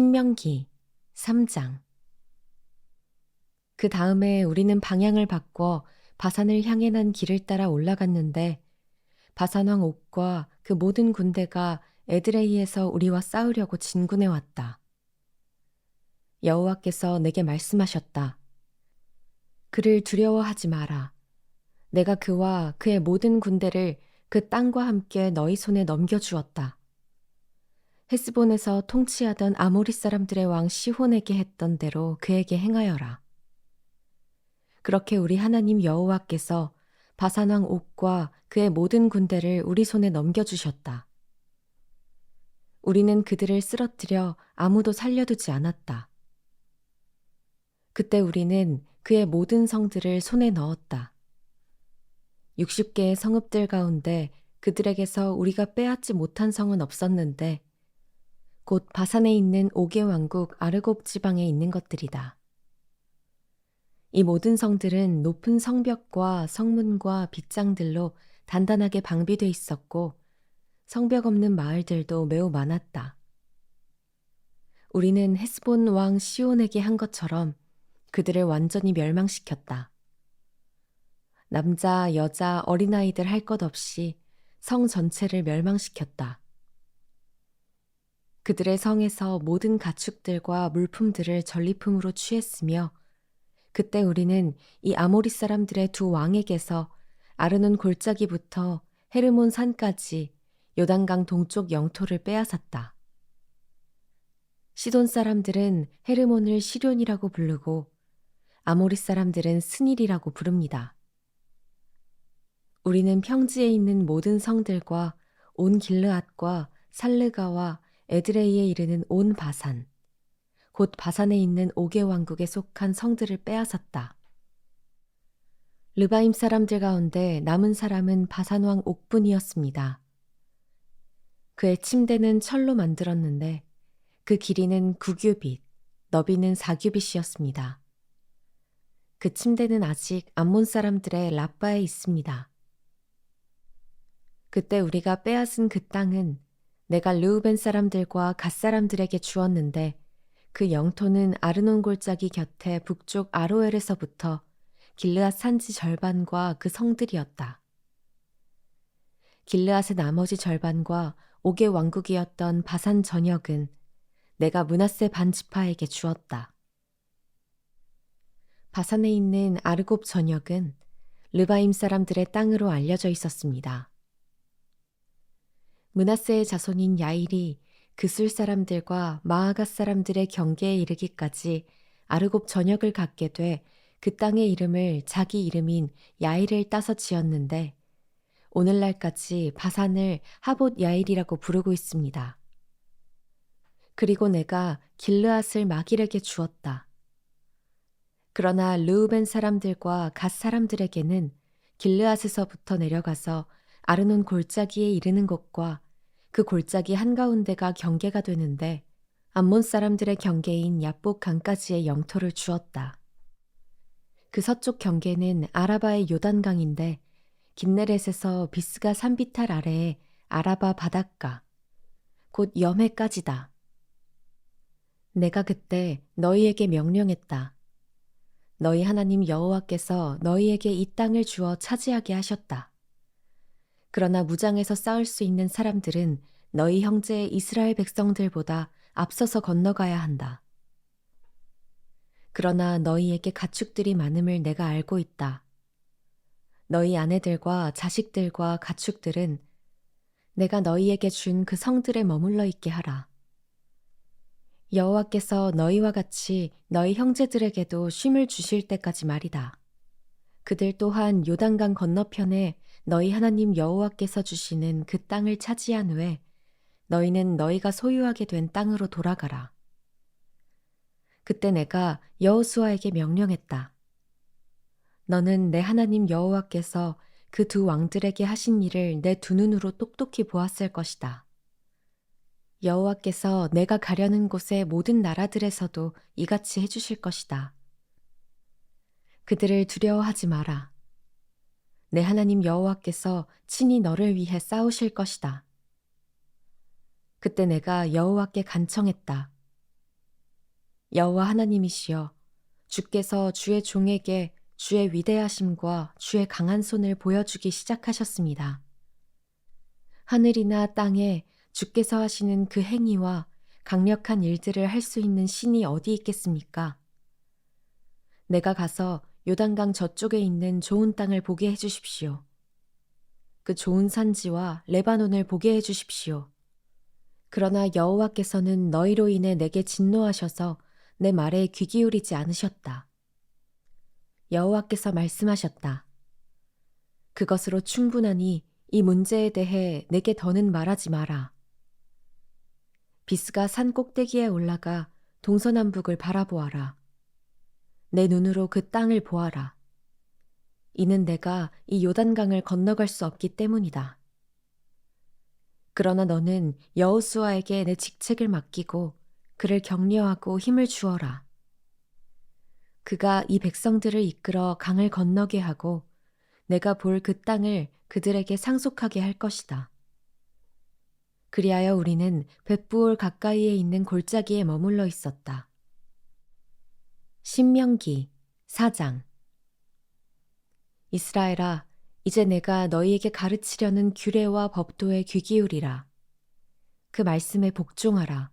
신명기 3장. 그 다음에 우리는 방향을 바꿔 바산을 향해 난 길을 따라 올라갔는데 바산 왕 옥과 그 모든 군대가 에드레이에서 우리와 싸우려고 진군해 왔다. 여호와께서 내게 말씀하셨다. 그를 두려워하지 마라. 내가 그와 그의 모든 군대를 그 땅과 함께 너희 손에 넘겨주었다. 헤스본에서 통치하던 아모리 사람들의 왕 시혼에게 했던 대로 그에게 행하여라. 그렇게 우리 하나님 여호와께서 바산 왕 옥과 그의 모든 군대를 우리 손에 넘겨주셨다. 우리는 그들을 쓰러뜨려 아무도 살려두지 않았다. 그때 우리는 그의 모든 성들을 손에 넣었다. 60개의 성읍들 가운데 그들에게서 우리가 빼앗지 못한 성은 없었는데 곧 바산에 있는 옥의 왕국 아르곱 지방에 있는 것들이다. 이 모든 성들은 높은 성벽과 성문과 빗장들로 단단하게 방비돼 있었고 성벽 없는 마을들도 매우 많았다. 우리는 헤스본 왕 시온에게 한 것처럼 그들을 완전히 멸망시켰다. 남자, 여자, 어린아이들 할 것 없이 성 전체를 멸망시켰다. 그들의 성에서 모든 가축들과 물품들을 전리품으로 취했으며 그때 우리는 이 아모리 사람들의 두 왕에게서 아르논 골짜기부터 헤르몬 산까지 요단강 동쪽 영토를 빼앗았다. 시돈 사람들은 헤르몬을 시련이라고 부르고 아모리 사람들은 스닐이라고 부릅니다. 우리는 평지에 있는 모든 성들과 온 길르앗과 살르가와 에드레이에 이르는 온 바산, 곧 바산에 있는 옥의 왕국에 속한 성들을 빼앗았다. 르바임 사람들 가운데 남은 사람은 바산 왕 옥뿐이었습니다. 그의 침대는 철로 만들었는데 그 길이는 9규빗, 너비는 4규빗이었습니다. 그 침대는 아직 암몬 사람들의 라빠에 있습니다. 그때 우리가 빼앗은 그 땅은 내가 르우벤 사람들과 갓 사람들에게 주었는데 그 영토는 아르논 골짜기 곁에 북쪽 아로엘에서부터 길르앗 산지 절반과 그 성들이었다. 길르앗의 나머지 절반과 옥의 왕국이었던 바산 전역은 내가 므낫세 반지파에게 주었다. 바산에 있는 아르곱 전역은 르바임 사람들의 땅으로 알려져 있었습니다. 므낫세의 자손인 야일이 그술 사람들과 마아갓 사람들의 경계에 이르기까지 아르곱 전역을 갖게 돼 그 땅의 이름을 자기 이름인 야일을 따서 지었는데 오늘날까지 바산을 하봇 야일이라고 부르고 있습니다. 그리고 내가 길르앗을 마길에게 주었다. 그러나 르우벤 사람들과 갓 사람들에게는 길르앗에서부터 내려가서 아르논 골짜기에 이르는 곳과 그 골짜기 한가운데가 경계가 되는데 암몬 사람들의 경계인 야복 강까지의 영토를 주었다. 그 서쪽 경계는 아라바의 요단강인데 긴네렛에서 비스가 산비탈 아래에 아라바 바닷가, 곧 염해까지다. 내가 그때 너희에게 명령했다. 너희 하나님 여호와께서 너희에게 이 땅을 주어 차지하게 하셨다. 그러나 무장해서 싸울 수 있는 사람들은 너희 형제 이스라엘 백성들보다 앞서서 건너가야 한다. 그러나 너희에게 가축들이 많음을 내가 알고 있다. 너희 아내들과 자식들과 가축들은 내가 너희에게 준 그 성들에 머물러 있게 하라. 여호와께서 너희와 같이 너희 형제들에게도 쉼을 주실 때까지 말이다. 그들 또한 요단강 건너편에 너희 하나님 여호와께서 주시는 그 땅을 차지한 후에 너희는 너희가 소유하게 된 땅으로 돌아가라. 그때 내가 여호수아에게 명령했다. 너는 내 하나님 여호와께서 그 두 왕들에게 하신 일을 내 두 눈으로 똑똑히 보았을 것이다. 여호와께서 내가 가려는 곳의 모든 나라들에서도 이같이 해주실 것이다. 그들을 두려워하지 마라. 내 하나님 여호와께서 친히 너를 위해 싸우실 것이다. 그때 내가 여호와께 간청했다. 여호와 하나님이시여, 주께서 주의 종에게 주의 위대하심과 주의 강한 손을 보여주기 시작하셨습니다. 하늘이나 땅에 주께서 하시는 그 행위와 강력한 일들을 할 수 있는 신이 어디 있겠습니까? 내가 가서 요단강 저쪽에 있는 좋은 땅을 보게 해 주십시오. 그 좋은 산지와 레바논을 보게 해 주십시오. 그러나 여호와께서는 너희로 인해 내게 진노하셔서 내 말에 귀 기울이지 않으셨다. 여호와께서 말씀하셨다. 그것으로 충분하니 이 문제에 대해 내게 더는 말하지 마라. 비스가 산 꼭대기에 올라가 동서남북을 바라보아라. 내 눈으로 그 땅을 보아라. 이는 내가 이 요단강을 건너갈 수 없기 때문이다. 그러나 너는 여호수아에게 내 직책을 맡기고 그를 격려하고 힘을 주어라. 그가 이 백성들을 이끌어 강을 건너게 하고 내가 볼 그 땅을 그들에게 상속하게 할 것이다. 그리하여 우리는 벳부올 가까이에 있는 골짜기에 머물러 있었다. 신명기 4장. 이스라엘아, 이제 내가 너희에게 가르치려는 규례와 법도에 귀 기울이라. 그 말씀에 복종하라.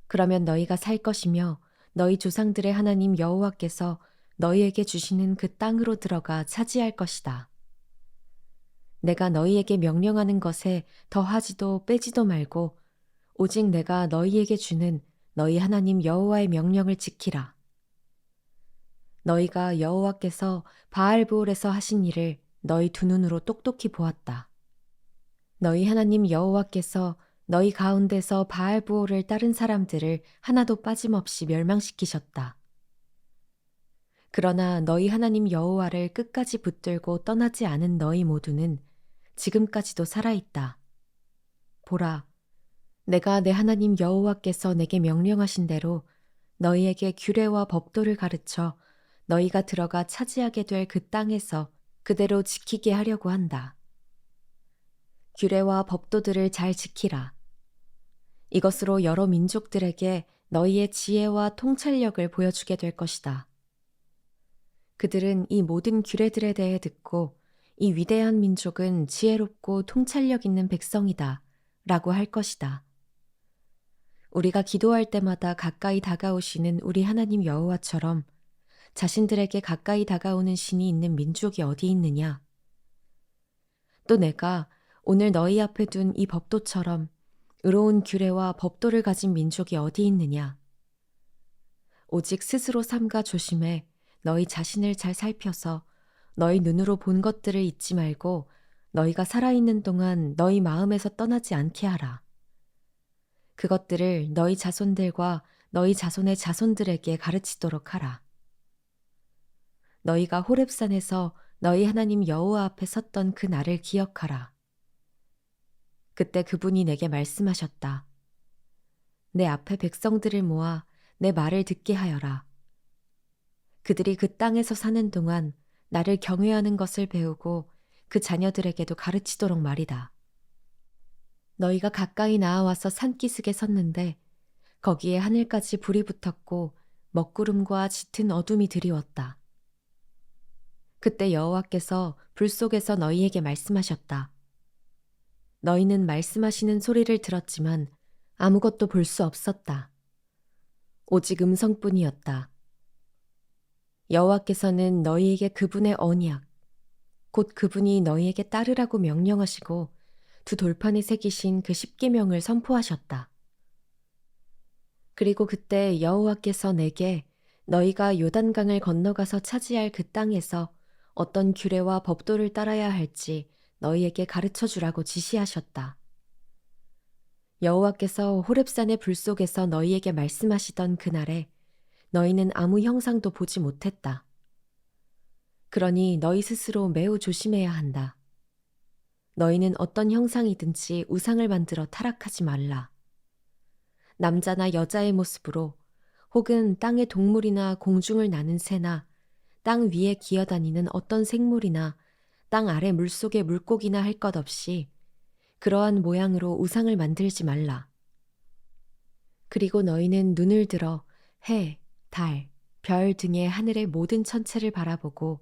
그러면 너희가 살 것이며 너희 조상들의 하나님 여호와께서 너희에게 주시는 그 땅으로 들어가 차지할 것이다. 내가 너희에게 명령하는 것에 더하지도 빼지도 말고 오직 내가 너희에게 주는 너희 하나님 여호와의 명령을 지키라. 너희가 여호와께서 바알브올에서 하신 일을 너희 두 눈으로 똑똑히 보았다. 너희 하나님 여호와께서 너희 가운데서 바알브올을 따른 사람들을 하나도 빠짐없이 멸망시키셨다. 그러나 너희 하나님 여호와를 끝까지 붙들고 떠나지 않은 너희 모두는 지금까지도 살아있다. 보라, 내가 내 하나님 여호와께서 내게 명령하신 대로 너희에게 규례와 법도를 가르쳐 너희가 들어가 차지하게 될 그 땅에서 그대로 지키게 하려고 한다. 규례와 법도들을 잘 지키라. 이것으로 여러 민족들에게 너희의 지혜와 통찰력을 보여주게 될 것이다. 그들은 이 모든 규례들에 대해 듣고 이 위대한 민족은 지혜롭고 통찰력 있는 백성이다 라고 할 것이다. 우리가 기도할 때마다 가까이 다가오시는 우리 하나님 여호와처럼 자신들에게 가까이 다가오는 신이 있는 민족이 어디 있느냐? 또 내가 오늘 너희 앞에 둔 이 법도처럼 의로운 규례와 법도를 가진 민족이 어디 있느냐? 오직 스스로 삼가 조심해 너희 자신을 잘 살펴서 너희 눈으로 본 것들을 잊지 말고 너희가 살아있는 동안 너희 마음에서 떠나지 않게 하라. 그것들을 너희 자손들과 너희 자손의 자손들에게 가르치도록 하라. 너희가 호렙산에서 너희 하나님 여호와 앞에 섰던 그 날을 기억하라. 그때 그분이 내게 말씀하셨다. 내 앞에 백성들을 모아 내 말을 듣게 하여라. 그들이 그 땅에서 사는 동안 나를 경외하는 것을 배우고 그 자녀들에게도 가르치도록 말이다. 너희가 가까이 나아와서 산기슭에 섰는데 거기에 하늘까지 불이 붙었고 먹구름과 짙은 어둠이 드리웠다. 그때 여호와께서 불 속에서 너희에게 말씀하셨다. 너희는 말씀하시는 소리를 들었지만 아무것도 볼 수 없었다. 오직 음성뿐이었다. 여호와께서는 너희에게 그분의 언약, 곧 그분이 너희에게 따르라고 명령하시고 두 돌판에 새기신 그 십계명을 선포하셨다. 그리고 그때 여호와께서 내게 너희가 요단강을 건너가서 차지할 그 땅에서 어떤 규례와 법도를 따라야 할지 너희에게 가르쳐 주라고 지시하셨다. 여호와께서 호렙산의 불 속에서 너희에게 말씀하시던 그날에 너희는 아무 형상도 보지 못했다. 그러니 너희 스스로 매우 조심해야 한다. 너희는 어떤 형상이든지 우상을 만들어 타락하지 말라. 남자나 여자의 모습으로 혹은 땅의 동물이나 공중을 나는 새나 땅 위에 기어다니는 어떤 생물이나 땅 아래 물속의 물고기나 할 것 없이 그러한 모양으로 우상을 만들지 말라. 그리고 너희는 눈을 들어 해, 달, 별 등의 하늘의 모든 천체를 바라보고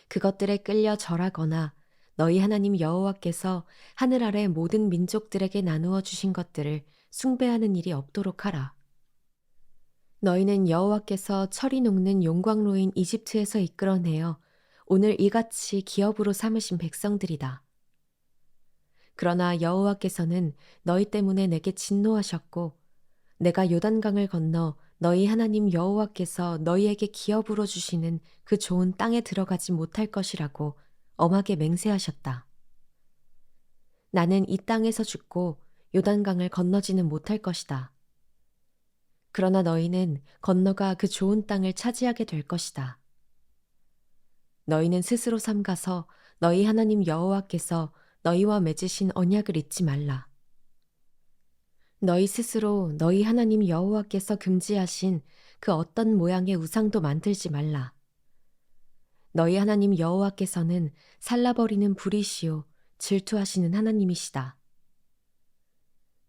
그것들에 끌려 절하거나 너희 하나님 여호와께서 하늘 아래 모든 민족들에게 나누어 주신 것들을 숭배하는 일이 없도록 하라. 너희는 여호와께서 철이 녹는 용광로인 이집트에서 이끌어내어 오늘 이같이 기업으로 삼으신 백성들이다. 그러나 여호와께서는 너희 때문에 내게 진노하셨고 내가 요단강을 건너 너희 하나님 여호와께서 너희에게 기업으로 주시는 그 좋은 땅에 들어가지 못할 것이라고 엄하게 맹세하셨다. 나는 이 땅에서 죽고 요단강을 건너지는 못할 것이다. 그러나 너희는 건너가 그 좋은 땅을 차지하게 될 것이다. 너희는 스스로 삼가서 너희 하나님 여호와께서 너희와 맺으신 언약을 잊지 말라. 너희 스스로 너희 하나님 여호와께서 금지하신 그 어떤 모양의 우상도 만들지 말라. 너희 하나님 여호와께서는 살라버리는 불이시요 질투하시는 하나님이시다.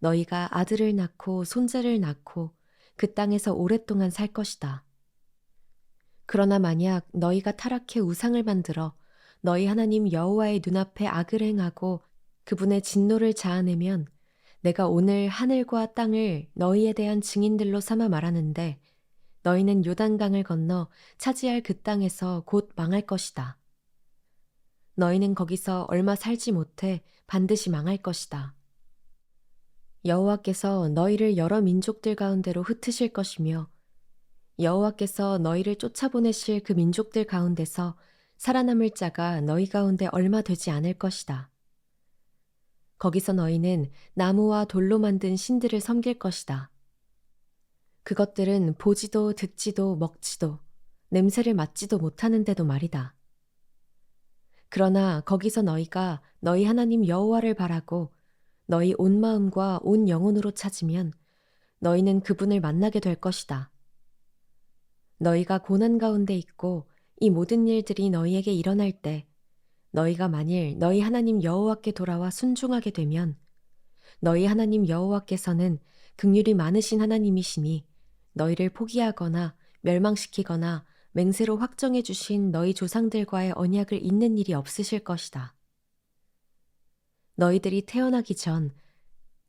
너희가 아들을 낳고 손자를 낳고 그 땅에서 오랫동안 살 것이다. 그러나 만약 너희가 타락해 우상을 만들어 너희 하나님 여호와의 눈앞에 악을 행하고 그분의 진노를 자아내면 내가 오늘 하늘과 땅을 너희에 대한 증인들로 삼아 말하는데 너희는 요단강을 건너 차지할 그 땅에서 곧 망할 것이다. 너희는 거기서 얼마 살지 못해 반드시 망할 것이다. 여호와께서 너희를 여러 민족들 가운데로 흩으실 것이며 여호와께서 너희를 쫓아보내실 그 민족들 가운데서 살아남을 자가 너희 가운데 얼마 되지 않을 것이다. 거기서 너희는 나무와 돌로 만든 신들을 섬길 것이다. 그것들은 보지도 듣지도 먹지도 냄새를 맡지도 못하는데도 말이다. 그러나 거기서 너희가 너희 하나님 여호와를 바라고 너희 온 마음과 온 영혼으로 찾으면 너희는 그분을 만나게 될 것이다. 너희가 고난 가운데 있고 이 모든 일들이 너희에게 일어날 때 너희가 만일 너희 하나님 여호와께 돌아와 순종하게 되면 너희 하나님 여호와께서는 긍휼이 많으신 하나님이시니 너희를 포기하거나 멸망시키거나 맹세로 확정해 주신 너희 조상들과의 언약을 잇는 일이 없으실 것이다. 너희들이 태어나기 전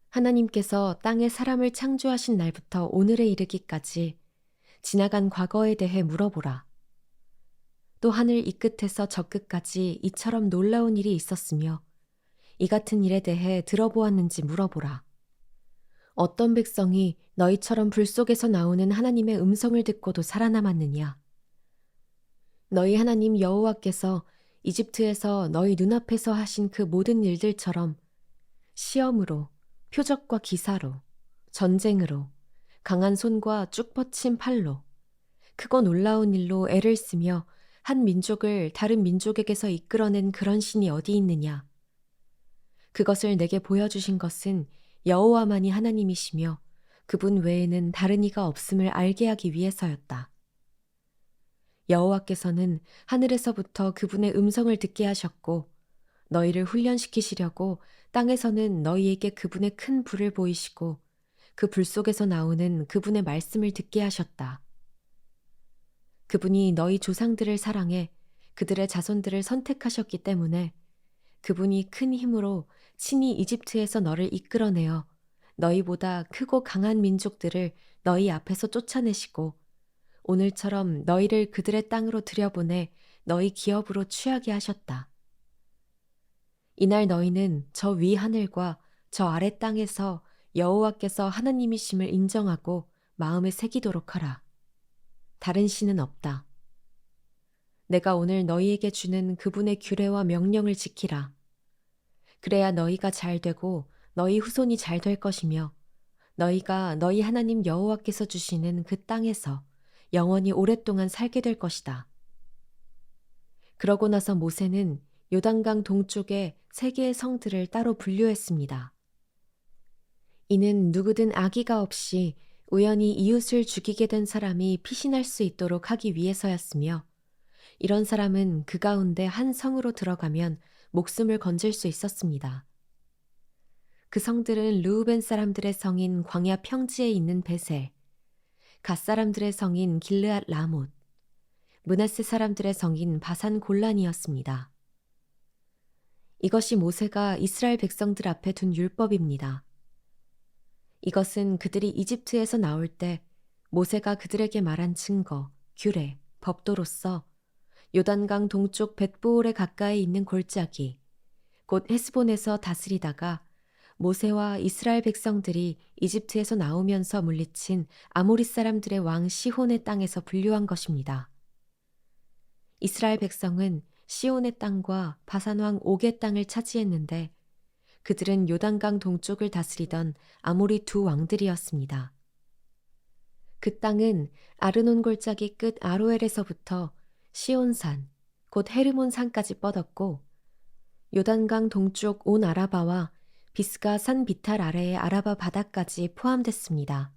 하나님께서 땅에 사람을 창조하신 날부터 오늘에 이르기까지 지나간 과거에 대해 물어보라. 또 하늘 이 끝에서 저 끝까지 이처럼 놀라운 일이 있었으며 이 같은 일에 대해 들어보았는지 물어보라. 어떤 백성이 너희처럼 불 속에서 나오는 하나님의 음성을 듣고도 살아남았느냐? 너희 하나님 여호와께서 이집트에서 너희 눈앞에서 하신 그 모든 일들처럼 시험으로, 표적과 기사로, 전쟁으로, 강한 손과 쭉 뻗친 팔로, 크고 놀라운 일로 애를 쓰며 한 민족을 다른 민족에게서 이끌어낸 그런 신이 어디 있느냐? 그것을 내게 보여주신 것은 여호와만이 하나님이시며 그분 외에는 다른 이가 없음을 알게 하기 위해서였다. 여호와께서는 하늘에서부터 그분의 음성을 듣게 하셨고 너희를 훈련시키시려고 땅에서는 너희에게 그분의 큰 불을 보이시고 그 불 속에서 나오는 그분의 말씀을 듣게 하셨다. 그분이 너희 조상들을 사랑해 그들의 자손들을 선택하셨기 때문에 그분이 큰 힘으로 친히 이집트에서 너를 이끌어내어 너희보다 크고 강한 민족들을 너희 앞에서 쫓아내시고 오늘처럼 너희를 그들의 땅으로 들여보내 너희 기업으로 취하게 하셨다. 이날 너희는 저 위 하늘과 저 아래 땅에서 여호와께서 하나님이심을 인정하고 마음에 새기도록 하라. 다른 신은 없다. 내가 오늘 너희에게 주는 그분의 규례와 명령을 지키라. 그래야 너희가 잘 되고 너희 후손이 잘 될 것이며 너희가 너희 하나님 여호와께서 주시는 그 땅에서 영원히 오랫동안 살게 될 것이다. 그러고 나서 모세는 요단강 동쪽에 세 개의 성들을 따로 분류했습니다. 이는 누구든 악의가 없이 우연히 이웃을 죽이게 된 사람이 피신할 수 있도록 하기 위해서였으며 이런 사람은 그 가운데 한 성으로 들어가면 목숨을 건질 수 있었습니다. 그 성들은 르우벤 사람들의 성인 광야 평지에 있는 베셀, 갓 사람들의 성인 길르앗 라못, 므낫세 사람들의 성인 바산 골란이었습니다. 이것이 모세가 이스라엘 백성들 앞에 둔 율법입니다. 이것은 그들이 이집트에서 나올 때 모세가 그들에게 말한 증거, 규례, 법도로서 요단강 동쪽 벳보올에 가까이 있는 골짜기, 곧 헤스본에서 다스리다가 모세와 이스라엘 백성들이 이집트에서 나오면서 물리친 아모리 사람들의 왕 시혼의 땅에서 분류한 것입니다. 이스라엘 백성은 시온의 땅과 바산 왕 옥의 땅을 차지했는데 그들은 요단강 동쪽을 다스리던 아모리 두 왕들이었습니다. 그 땅은 아르논 골짜기 끝 아로엘에서부터 시온산, 곧 헤르몬 산까지 뻗었고 요단강 동쪽 온 아라바와 비스가 산 비탈 아래의 아라바 바다까지 포함됐습니다.